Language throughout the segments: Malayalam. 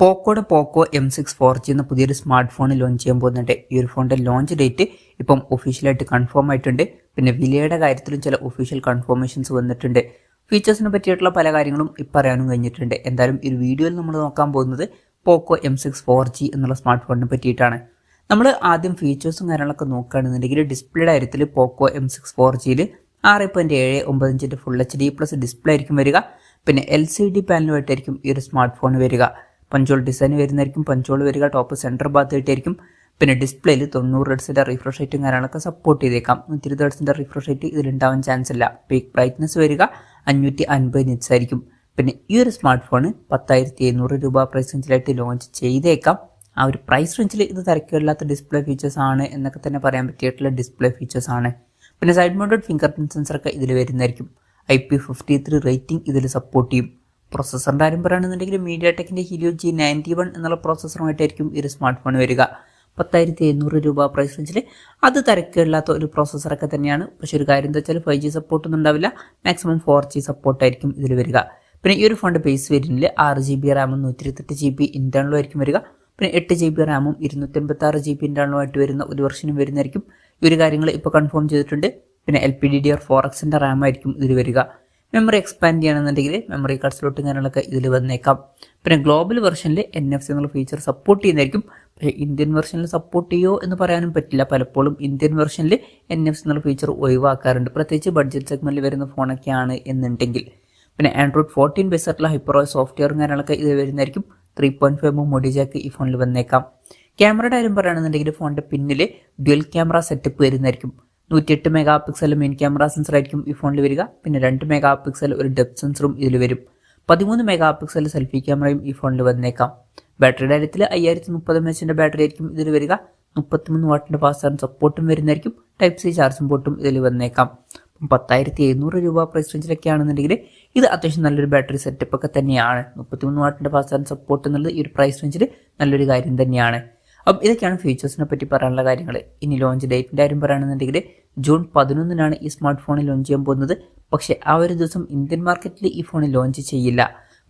പോക്കോയുടെ പോക്കോ M6 4G എന്ന പുതിയൊരു സ്മാർട്ട് ഫോൺ ലോഞ്ച് ചെയ്യാൻ പോകുന്നുണ്ട്. ഈ ഒരു ഫോണിന്റെ ലോഞ്ച് ഡേറ്റ് ഇപ്പം ഒഫീഷ്യലായിട്ട് കൺഫേം ആയിട്ടുണ്ട്. പിന്നെ വിലയുടെ കാര്യത്തിലും ചില ഒഫീഷ്യൽ കൺഫർമേഷൻസ് വന്നിട്ടുണ്ട്. ഫീച്ചേഴ്സിനെ പറ്റിയിട്ടുള്ള പല കാര്യങ്ങളും ഇപ്പം അറിയാനും കഴിഞ്ഞിട്ടുണ്ട്. എന്തായാലും ഈ വീഡിയോയിൽ നമ്മൾ നോക്കാൻ പോകുന്നത് പോക്കോ M6 4G എന്നുള്ള സ്മാർട്ട് ഫോണിനെ പറ്റിയിട്ടാണ്. നമ്മൾ ആദ്യം ഫീച്ചേഴ്സും കാര്യങ്ങളൊക്കെ നോക്കുകയാണെന്നുണ്ടെങ്കിൽ ഡിസ്പ്ലേയുടെ കാര്യത്തിൽ പോക്കോ M6 4Gയിൽ 6.795 ഇഞ്ചിൻ്റെ ഫുൾ HD+ ഡിസ്പ്ലേ ആയിരിക്കും വരിക. പിന്നെ LCD പാനലുമായിട്ടായിരിക്കും ഈ ഒരു സ്മാർട്ട് ഫോൺ വരിക. പഞ്ചോൾ ഡിസൈൻ വരുന്നതായിരിക്കും പഞ്ചോൾ വരിക. ടോപ്പ് സെൻറ്റർ ഭാഗത്തായിട്ടായിരിക്കും. പിന്നെ ഡിസ്പ്ലേയിൽ 90 ഹെർട്സിൻ്റെ റിഫ്രഷ് റേറ്റും കാര്യങ്ങളൊക്കെ സപ്പോർട്ട് ചെയ്തേക്കാം. 120 ഹെർട്സിൻ്റെ റിഫ്രഷ് റേറ്റ് ഇതിലുണ്ടാവാൻ ചാൻസ് ഇല്ല. പീക്ക് ബ്രൈറ്റ്നസ് വരിക 550 നിറ്റ്സ് ആയിരിക്കും. പിന്നെ ഈ ഒരു സ്മാർട്ട് ഫോൺ 10,700 രൂപ പ്രൈസ് റേഞ്ചിലായിട്ട് ലോഞ്ച് ചെയ്തേക്കാം. ആ ഒരു പ്രൈസ് റേഞ്ചിൽ ഇത് തിരക്കില്ലാത്ത ഡിസ്പ്ലേ ഫീച്ചേഴ്സ് ആണ് എന്നൊക്കെ തന്നെ പറയാൻ പറ്റിയിട്ടുള്ള ഡിസ്പ്ലേ ഫീച്ചേഴ്സ് ആണ്. പിന്നെ സൈഡ് മൗണ്ടഡ് ഫിംഗർ പ്രിന്റ് സെൻസറൊക്കെ ഇതിൽ വരുന്നതായിരിക്കും. IP53 റേറ്റിംഗ് ഇതിൽ സപ്പോർട്ട് ചെയ്യും. പ്രോസസ്സറിൻ്റെ കാര്യം പറയുകയാണെന്നുണ്ടെങ്കിൽ മീഡിയാടെക്കിൻ്റെ ഹീലിയോ G91 എന്നുള്ള പ്രോസസ്സറുമായിട്ടായിരിക്കും ഈ ഒരു സ്മാർട്ട് ഫോൺ വരിക. 10,700 രൂപ പ്രൈസ് റേഞ്ചിൽ അത് തിരക്കില്ലാത്ത ഒരു പ്രോസസ്സറൊക്കെ തന്നെയാണ്. പക്ഷേ ഒരു കാര്യം എന്താ വെച്ചാൽ 5G സപ്പോർട്ടൊന്നും ഉണ്ടാവില്ല. മാക്സിമം 4G സപ്പോർട്ടായിരിക്കും ഇതിൽ വരിക. പിന്നെ ഈ ഒരു ഫോണിൻ്റെ ബേസ് വേരിയൻറ്റിൽ 6GB റാമും 128GB ഇൻറ്റേർണലും ആയിരിക്കും വരിക. പിന്നെ 8GB റാമും 256GB ഇൻറ്റേർണലുമായിട്ട് വരുന്ന ഒരു വെർഷനും വരുന്നതായിരിക്കും. ഈ ഒരു കാര്യങ്ങൾ ഇപ്പോൾ കൺഫേം ചെയ്തിട്ടുണ്ട്. പിന്നെ LPDDR4Xൻ്റെ റാം ആയിരിക്കും ഇതിൽ വരിക. മെമ്മറി എക്സ്പാൻഡ് ചെയ്യണമെന്നുണ്ടെങ്കിൽ മെമ്മറി കാർഡ് സ്ലോട്ടും കാര്യങ്ങളൊക്കെ ഇതിൽ വന്നേക്കാം. പിന്നെ ഗ്ലോബൽ വെർഷനിൽ NFC എന്നുള്ള ഫീച്ചർ സപ്പോർട്ട് ചെയ്യുന്നതായിരിക്കും. പക്ഷേ ഇന്ത്യൻ വെർഷനിൽ സപ്പോർട്ട് ചെയ്യുമോ എന്ന് പറയാനും പറ്റില്ല. പലപ്പോഴും ഇന്ത്യൻ വെർഷനിൽ NFC എന്നുള്ള ഫീച്ചർ ഒഴിവാക്കാറുണ്ട്, പ്രത്യേകിച്ച് ബഡ്ജറ്റ് സെഗ്മെന്റിൽ വരുന്ന ഫോണൊക്കെയാണ് എന്നുണ്ടെങ്കിൽ. പിന്നെ Android 14 ബേസായിട്ടുള്ള HyperOS സോഫ്റ്റ്വെയറും കാര്യങ്ങളൊക്കെ ഇത് വരുന്നതായിരിക്കും. 3.5 മോഡി ജാക്ക് ഈ ഫോണിൽ വന്നേക്കാം. ക്യാമറയുടെ കാര്യം പറയുകയാണെന്നുണ്ടെങ്കിൽ ഫോണിൻ്റെ പിന്നിൽ ഡ്യുവൽ ക്യാമറ സെറ്റപ്പ് വരുന്നതായിരിക്കും. 108 mega pixel main camera sensor ആയിരിക്കും ഈ ഫോണിൽ വരിക. പിന്നെ 2 മെഗാ പിക്സൽ ഒരു ഡെപ്ത് സെൻസറും ഇതിൽ വരും. 13 മെഗാ പിക്സൽ സെൽഫി ക്യാമറയും ഈ ഫോണിൽ വന്നേക്കാം. ബാറ്ററിയുടെ കാര്യത്തിൽ 5030 mAh ബാറ്ററി ആയിരിക്കും ഇതിൽ വരിക. 33 വാട്ടിൻ്റെ ഫാസ്റ്റ് ചാർജ് സപ്പോർട്ടും വരുന്നതായിരിക്കും. Type-C ചാർജിംഗ് പോർട്ടും ഇതിൽ വന്നേക്കാം. 10,700 രൂപ പ്രൈസ് റേഞ്ചിലൊക്കെ ആണെന്നുണ്ടെങ്കിൽ ഇത് അത്യാവശ്യം നല്ലൊരു ബാറ്ററി സെറ്റപ്പ് ഒക്കെ തന്നെയാണ്. 33 വാട്ടിൻ്റെ ഫാസ്റ്റ് ചാർജ് സപ്പോർട്ട് എന്നുള്ളത് ഈ ഒരു പ്രൈസ് റേഞ്ചിൽ നല്ലൊരു കാര്യം തന്നെയാണ്. അപ്പം ഇതൊക്കെയാണ് ഫീച്ചേഴ്സിനെ പറ്റി പറയാനുള്ള കാര്യങ്ങൾ. ഇനി ലോഞ്ച് ഡേറ്റിൻ്റെ കാര്യം പറയുകയാണെന്നുണ്ടെങ്കിൽ ജൂൺ 11 ഈ സ്മാർട്ട് ഫോണിൽ ലോഞ്ച് ചെയ്യാൻ പോകുന്നത്. പക്ഷേ ആ ഒരു ദിവസം ഇന്ത്യൻ മാർക്കറ്റിൽ ഈ ഫോൺ ലോഞ്ച് ചെയ്യില്ല.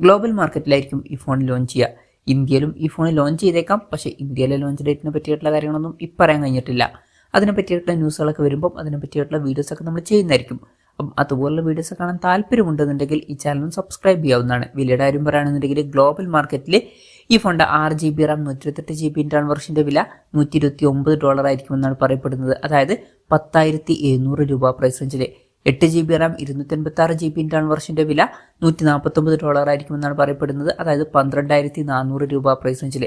ഗ്ലോബൽ മാർക്കറ്റിലായിരിക്കും ഈ ഫോൺ ലോഞ്ച് ചെയ്യുക. ഇന്ത്യയിലും ഈ ഫോൺ ലോഞ്ച് ചെയ്തേക്കാം. പക്ഷേ ഇന്ത്യയിലെ ലോഞ്ച് ഡേറ്റിനെ പറ്റിയിട്ടുള്ള കാര്യങ്ങളൊന്നും ഇപ്പം പറയാൻ കഴിഞ്ഞിട്ടില്ല. അതിനെ പറ്റിയിട്ടുള്ള ന്യൂസുകളൊക്കെ വരുമ്പം അതിനെ പറ്റിയിട്ടുള്ള വീഡിയോസൊക്കെ നമ്മൾ ചെയ്യുന്നതായിരിക്കും. അപ്പം അതുപോലുള്ള വീഡിയോസ് കാണാൻ താല്പര്യമുണ്ടെന്നുണ്ടെങ്കിൽ ഈ ചാനൽ സബ്സ്ക്രൈബ് ചെയ്യാവുന്നതാണ്. വിലയുടെ കാര്യം പറയുകയാണെന്നുണ്ടെങ്കിൽ ഗ്ലോബൽ മാർക്കറ്റിൽ ഈ ഫോണിൻ്റെ 6GB റാം 128GB ഇൻറ്റേർണൽ വെർഷൻ്റെ വില $129 ആയിരിക്കുമെന്നാണ് പറയപ്പെടുന്നത്. അതായത് 10,700 രൂപ പ്രൈസ് റേഞ്ചിൽ. 8GB റാം 256GB ഇൻറ്റേർണൽ വെർഷൻ്റെ വില $149 ആയിരിക്കുമെന്നാണ് പറയപ്പെടുന്നത്. അതായത് 12,400 രൂപ പ്രൈസ് റേഞ്ചിൽ.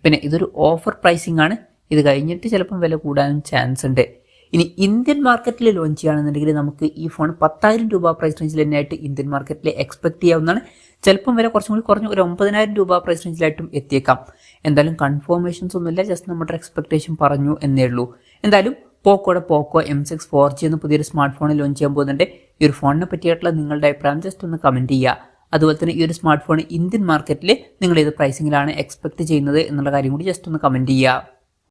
പിന്നെ ഇതൊരു ഓഫർ പ്രൈസിംഗ് ആണ്. ഇത് കഴിഞ്ഞിട്ട് ചിലപ്പം വില കൂടാനും ചാൻസ് ഉണ്ട്. ഇനി ഇന്ത്യൻ മാർക്കറ്റിൽ ലോഞ്ച് ചെയ്യുകയാണെന്നുണ്ടെങ്കിൽ നമുക്ക് ഈ ഫോൺ 10,000 രൂപ പ്രൈസ് റേഞ്ചിൽ തന്നെയായിട്ട് ഇന്ത്യൻ മാർക്കറ്റിൽ എക്സ്പെക്ട് ചെയ്യാവുന്നതാണ്. ചിലപ്പം വില കുറച്ചും കൂടി കുറഞ്ഞ് ഒരു 9,000 രൂപ പ്രൈസ് റേഞ്ചിലായിട്ടും എത്തിയേക്കാം. എന്തായാലും കൺഫർമേഷൻസ് ഒന്നുമില്ല, ജസ്റ്റ് നമ്മുടെ എക്സ്പെക്ടേഷൻ പറഞ്ഞു എന്നേ ഉള്ളൂ. എന്തായാലും പോക്കോയുടെ പോക്കോ M6 4G എന്ന പുതിയൊരു സ്മാർട്ട് ഫോൺ ലോഞ്ച് ചെയ്യാൻ പോകുന്നുണ്ട്. ഈ ഒരു ഫോണിനെ പറ്റിയിട്ടുള്ള നിങ്ങളുടെ അഭിപ്രായം ജസ്റ്റ് ഒന്ന് കമൻറ്റ് ചെയ്യുക. അതുപോലെ തന്നെ ഈ ഒരു സ്മാർട്ട് ഫോൺ ഇന്ത്യൻ മാർക്കറ്റിൽ നിങ്ങൾ ഏത് പ്രൈസിങ്ങിലാണ് എക്സ്പെക്ട് ചെയ്യുന്നത് എന്നുള്ള കാര്യം കൂടി ജസ്റ്റ് ഒന്ന് കമൻറ്റ് ചെയ്യുക.